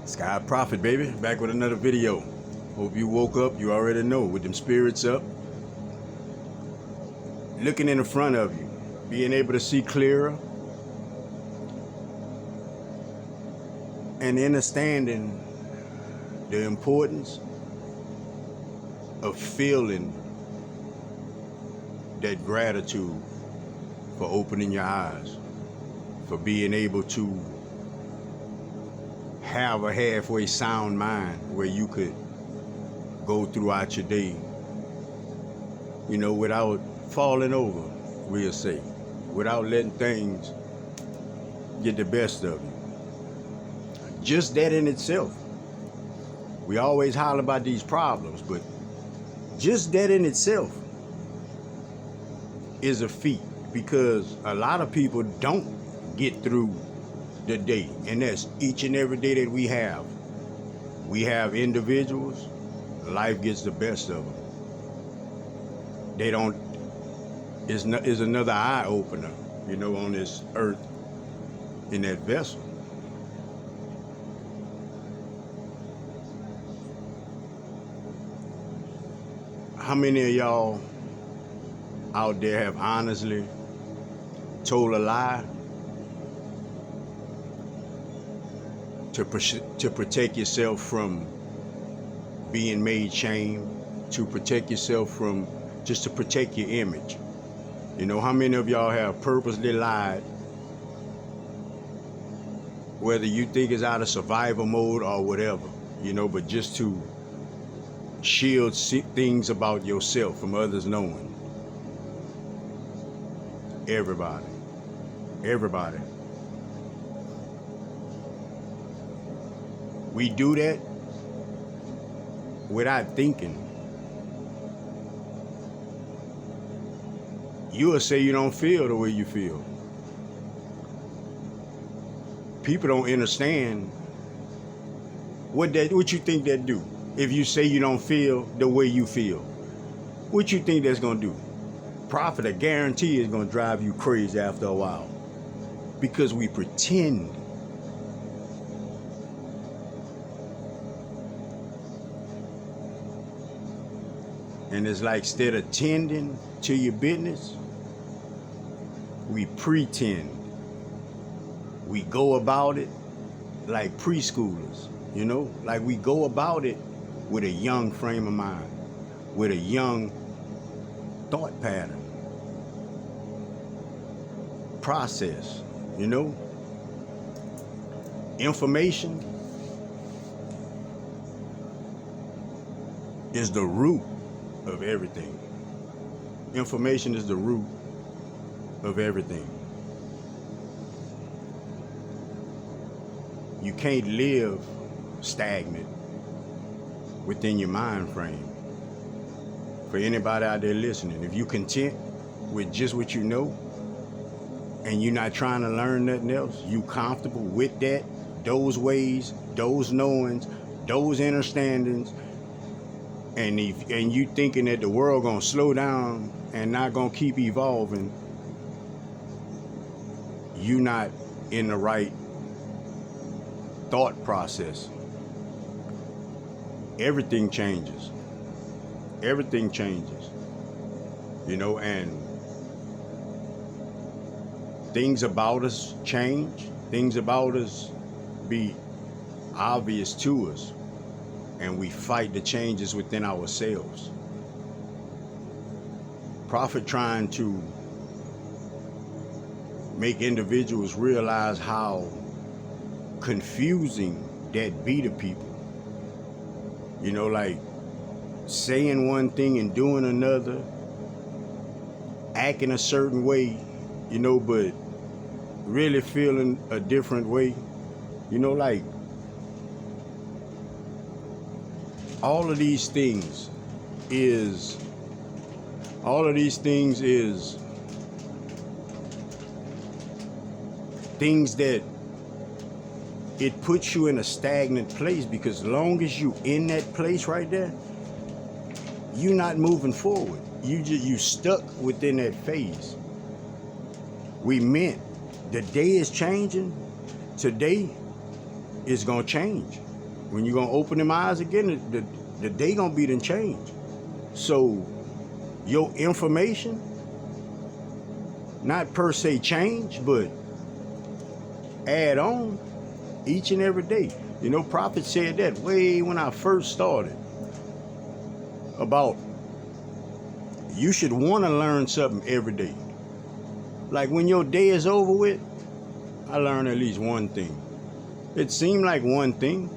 Sky Prophet, baby, back with another video. Hope you woke up, you already know, with them spirits up, looking in the front of you, being able to see clearer, and understanding the importance of feeling that gratitude for opening your eyes, for being able to have a halfway sound mind where you could go throughout your day, without falling over, we'll say, without letting things get the best of you. Just that in itself. We always holler about these problems, but just that in itself is a feat, because a lot of people don't get through the day, and that's each and every day that we have. We have individuals, life gets the best of them. They don't, is another eye opener, on this earth, in that vessel. How many of y'all out there have honestly told a lie to protect yourself from being made shame, to protect yourself from, just to protect your image? How many of y'all have purposely lied, whether you think it's out of survival mode or whatever, but just to shield things about yourself from others knowing? Everybody. We do that without thinking. You'll say you don't feel the way you feel. People don't understand what you think that do. If you say you don't feel the way you feel, what you think that's gonna do? Prophet, I guarantee, is gonna drive you crazy after a while, because we pretend. And it's like, instead of tending to your business, we pretend. We go about it like preschoolers, like we go about it with a young frame of mind, with a young thought pattern, process, Information is the root of everything. Information is the root of everything. You can't live stagnant within your mind frame. For anybody out there listening, if you content with just what you know, and you're not trying to learn nothing else, you comfortable with that, those ways, those knowings, those understandings, and you thinking that the world gonna slow down and not gonna keep evolving, you not in the right thought process. Everything changes. Everything changes, and things about us change. Things about us be obvious to us, and we fight the changes within ourselves. Prophet trying to make individuals realize how confusing that be to people. Like saying one thing and doing another, acting a certain way, but really feeling a different way. Like all of these things is things that it puts you in a stagnant place, because as long as you in that place right there, you're not moving forward. You stuck within that phase. We meant the day is changing. Today is gonna change. When you're gonna open them eyes again, the day gonna be done changed. So your information, not per se change, but add on each and every day. You know, Prophet said that way when I first started about you should want to learn something every day. Like when your day is over with, I learn at least one thing. It seemed like one thing,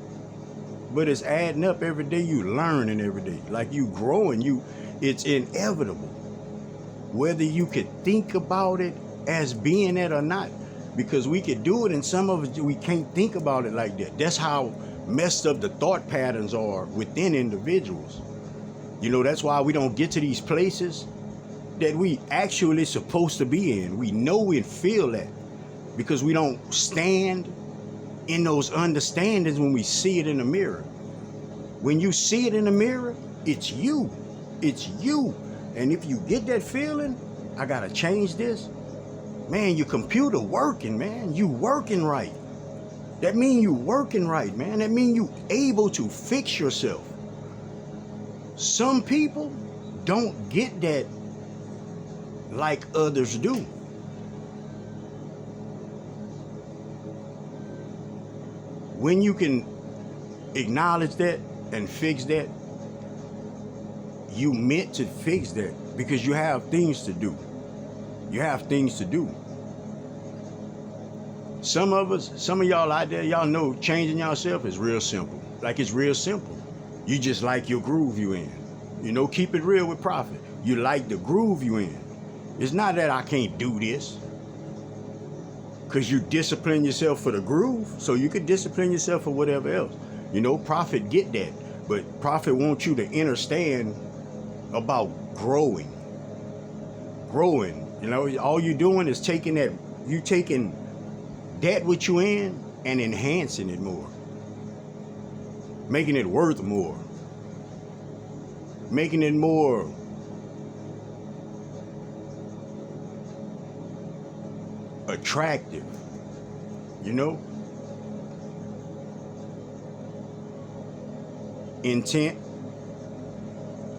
but it's adding up every day. You learning every day, like you growing. It's inevitable, whether you could think about it as being it or not, because we could do it, and some of it we can't think about it like that. That's how messed up the thought patterns are within individuals. You know, that's why we don't get to these places that we actually supposed to be in. We know and feel that because we don't stand in those understandings when we see it in the mirror. When you see it in the mirror, it's you. It's you. And if you get that feeling, I gotta change this, man, your computer working, man. You working right. That mean you working right, man. That mean you able to fix yourself. Some people don't get that like others do. When you can acknowledge that and fix that, you meant to fix that because you have things to do. You have things to do. Some of y'all out there, y'all know changing yourself is real simple. Like it's real simple. You just like your groove you in. You know, keep it real with Prophet. You like the groove you in. It's not that I can't do this. Because you discipline yourself for the groove, so you could discipline yourself for whatever else. You know, Prophet get that. But Prophet wants you to understand about growing. Growing. You know, all you're doing is taking that what you in and enhancing it more. Making it worth more. Making it more attractive, you know? Intent,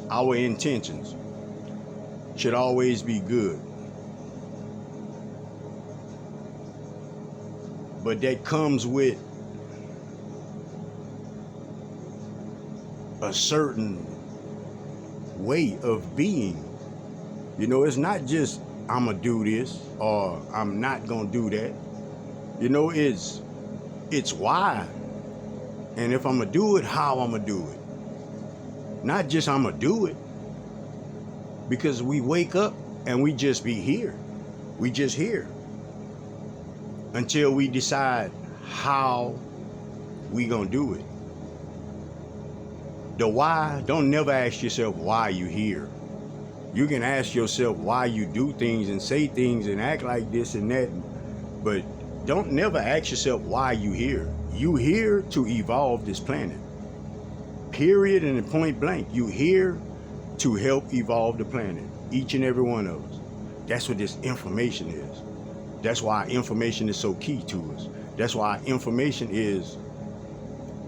our intentions should always be good. But that comes with a certain way of being. You know, it's not just I'm gonna do this or I'm not gonna do that. You know, it's why. And if I'm gonna do it, how I'm gonna do it. Not just I'm gonna do it. Because we wake up and we just be here. We just here. Until we decide how we gonna do it. The why, don't never ask yourself why you here. You can ask yourself why you do things and say things and act like this and that, but don't never ask yourself why you here. You here to evolve this planet. Period and point blank. You here to help evolve the planet. Each and every one of us. That's what this information is. That's why information is so key to us. That's why information is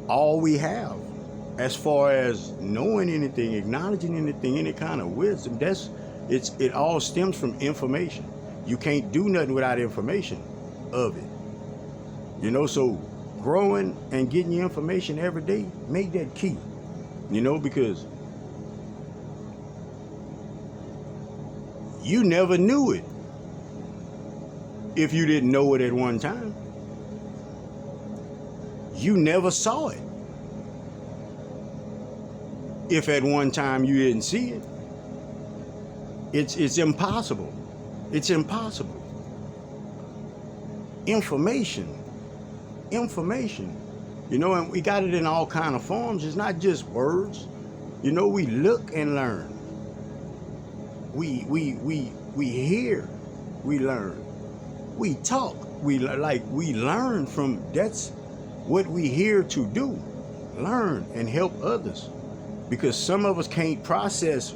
all we have. As far as knowing anything, acknowledging anything, any kind of wisdom, it all stems from information. You can't do nothing without information of it. You know, so growing and getting your information every day, make that key. You know, because you never knew it if you didn't know it at one time. You never saw it if at one time you didn't see it. It's impossible. It's impossible. Information. You know, and we got it in all kind of forms. It's not just words. You know, we look and learn. We hear, we learn. We talk, we learn from, that's what we here to do. Learn and help others. Because some of us can't process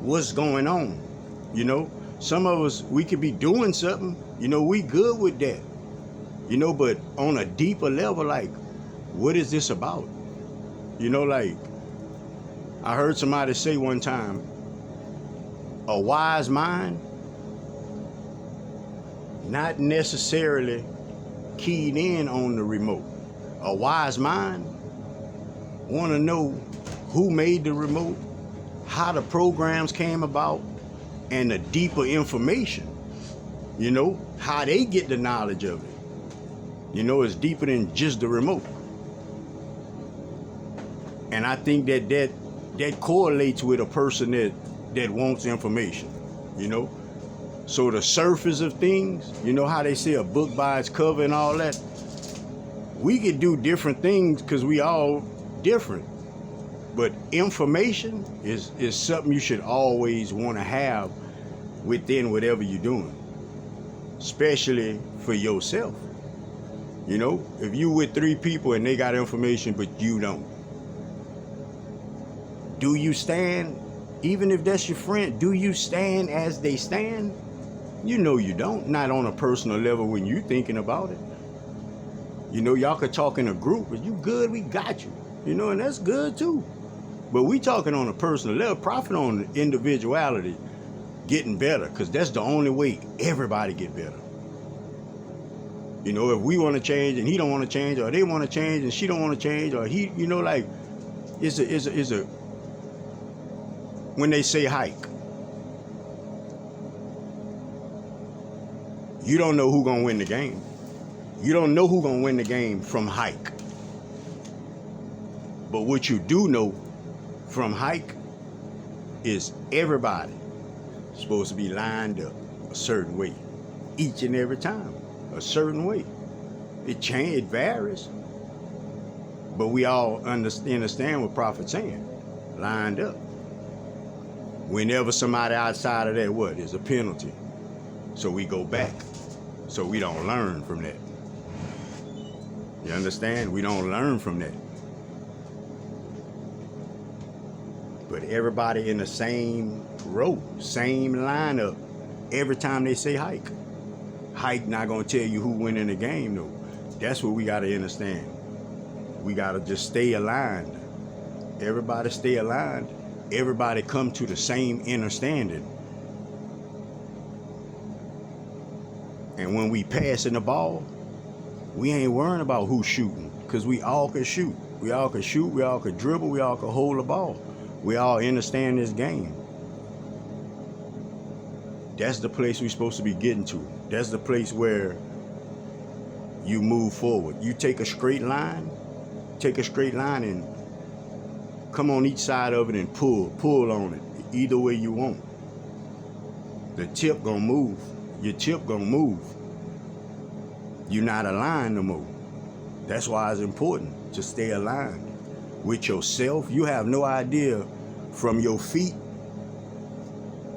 what's going on. You know, some of us, we could be doing something, you know, we good with that. You know, but on a deeper level, like, what is this about? You know, like, I heard somebody say one time, a wise mind, not necessarily keyed in on the remote. A wise mind want to know who made the remote, how the programs came about, and the deeper information. You know, how they get the knowledge of it. You know, it's deeper than just the remote. And I think that correlates with a person that wants information, you know. So the surface of things, you know how they say a book by its cover and all that, we could do different things because we all different. But information is something you should always want to have within whatever you're doing, especially for yourself. You know, if you with 3 people and they got information but you don't, do you stand, even if that's your friend, do you stand as they stand? You know you don't, not on a personal level when you thinking about it. You know, y'all could talk in a group, but you good, we got you. You know, and that's good too. But we talking on a personal level, profit on individuality, getting better, because that's the only way everybody get better. You know, if we want to change and he don't want to change, or they want to change and she don't want to change, or he, you know, like, it's a when they say hike, you don't know who gonna win the game. You don't know who gonna win the game from hike. But what you do know from hike is everybody supposed to be lined up a certain way, each and every time. A certain way. It varies. But we all understand what Prophet's saying. Lined up. Whenever somebody outside of that, what is a penalty? So we go back. So we don't learn from that. You understand? We don't learn from that. But everybody in the same row, same lineup, every time they say hike. Hike not gonna tell you who win in the game though. That's what we gotta understand. We gotta just stay aligned. Everybody stay aligned. Everybody come to the same understanding. And when we passing the ball, we ain't worrying about who's shooting, because we all can shoot. We all can shoot, we all can dribble, we all can hold the ball. We all understand this game. That's the place we're supposed to be getting to. That's the place where you move forward. You take a straight line and come on each side of it and pull on it, either way you want. The tip gonna move. Your tip gonna move. You're not aligned no more. That's why it's important to stay aligned with yourself. You have no idea from your feet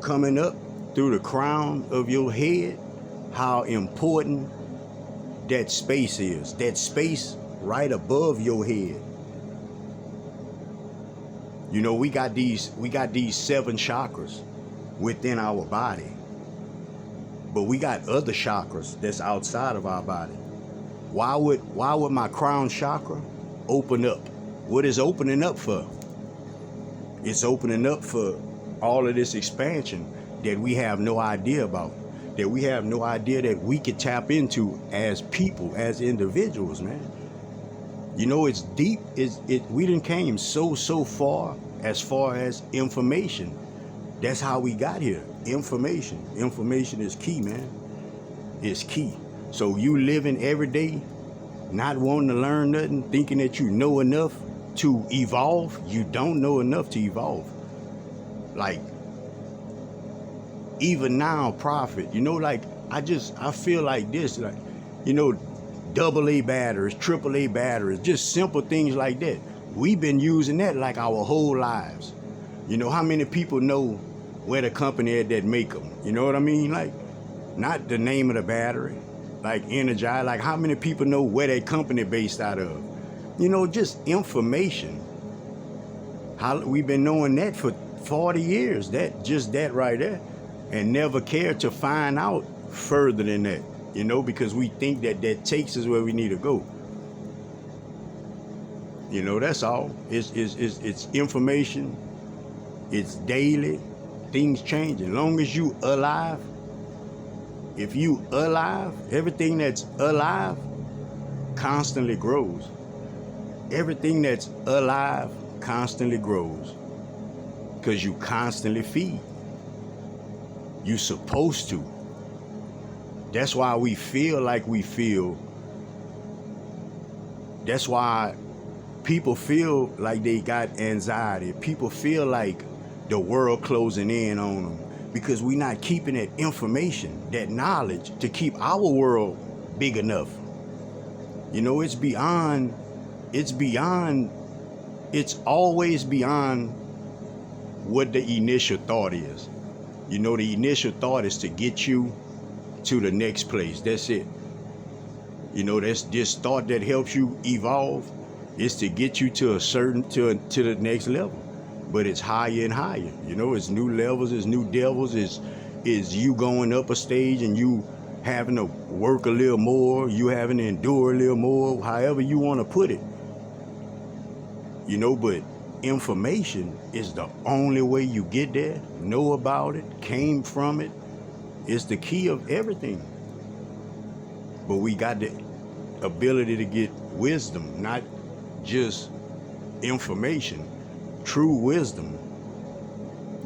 coming up through the crown of your head how important that space is. That space right above your head. You know, we got these 7 chakras within our body. But we got other chakras that's outside of our body. Why would my crown chakra open up? What is opening up for? It's opening up for all of this expansion that we have no idea about, that we have no idea that we could tap into as people, as individuals, man. You know, it's deep. We done came so far as information. That's how we got here. Information. Information is key, man. It's key. So you living every day, not wanting to learn nothing, thinking that you know enough to evolve. You don't know enough to evolve. Like, even now, Prophet, you know, like, I feel like this, like, you know, AA batteries, AAA batteries, just simple things like that. We've been using that like our whole lives. You know, how many people know where the company is that make them? You know what I mean? Like, not the name of the battery, like Energize. Like, how many people know where that company based out of? You know, just information. How we've been knowing that for 40 years, that right there, and never cared to find out further than that, you know, because we think that takes us where we need to go. You know, that's all. It's information. It's daily. Things changing. Long as you alive, if you alive, everything that's alive constantly grows. Everything that's alive constantly grows. Because you constantly feed. You supposed to. That's why we feel like we feel. That's why people feel like they got anxiety. People feel like the world closing in on them because we're not keeping that information, that knowledge to keep our world big enough. You know, it's always beyond what the initial thought is. You know, the initial thought is to get you to the next place. That's it. You know, that's this thought that helps you evolve is to get you to to the next level. But it's higher and higher. You know, it's new levels, it's new devils, is you going up a stage and you having to work a little more, you having to endure a little more, however you want to put it. You know, but information is the only way you get there. Know about it, came from it. It's the key of everything. But we got the ability to get wisdom, not just information, true wisdom.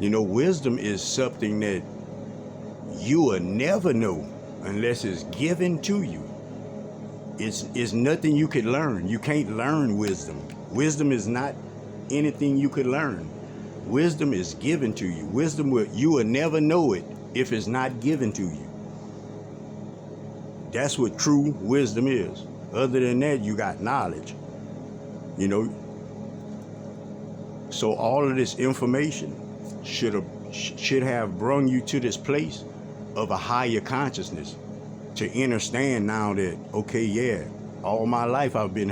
You know, wisdom is something that you will never know unless it's given to you. It's nothing you could learn. You can't learn wisdom. Wisdom is not anything you could learn. Wisdom is given to you. You will never know it if it's not given to you. That's what true wisdom is. Other than that, you got knowledge. You know, so all of this information should have brought you to this place of a higher consciousness to understand now that, okay, yeah, all my life I've been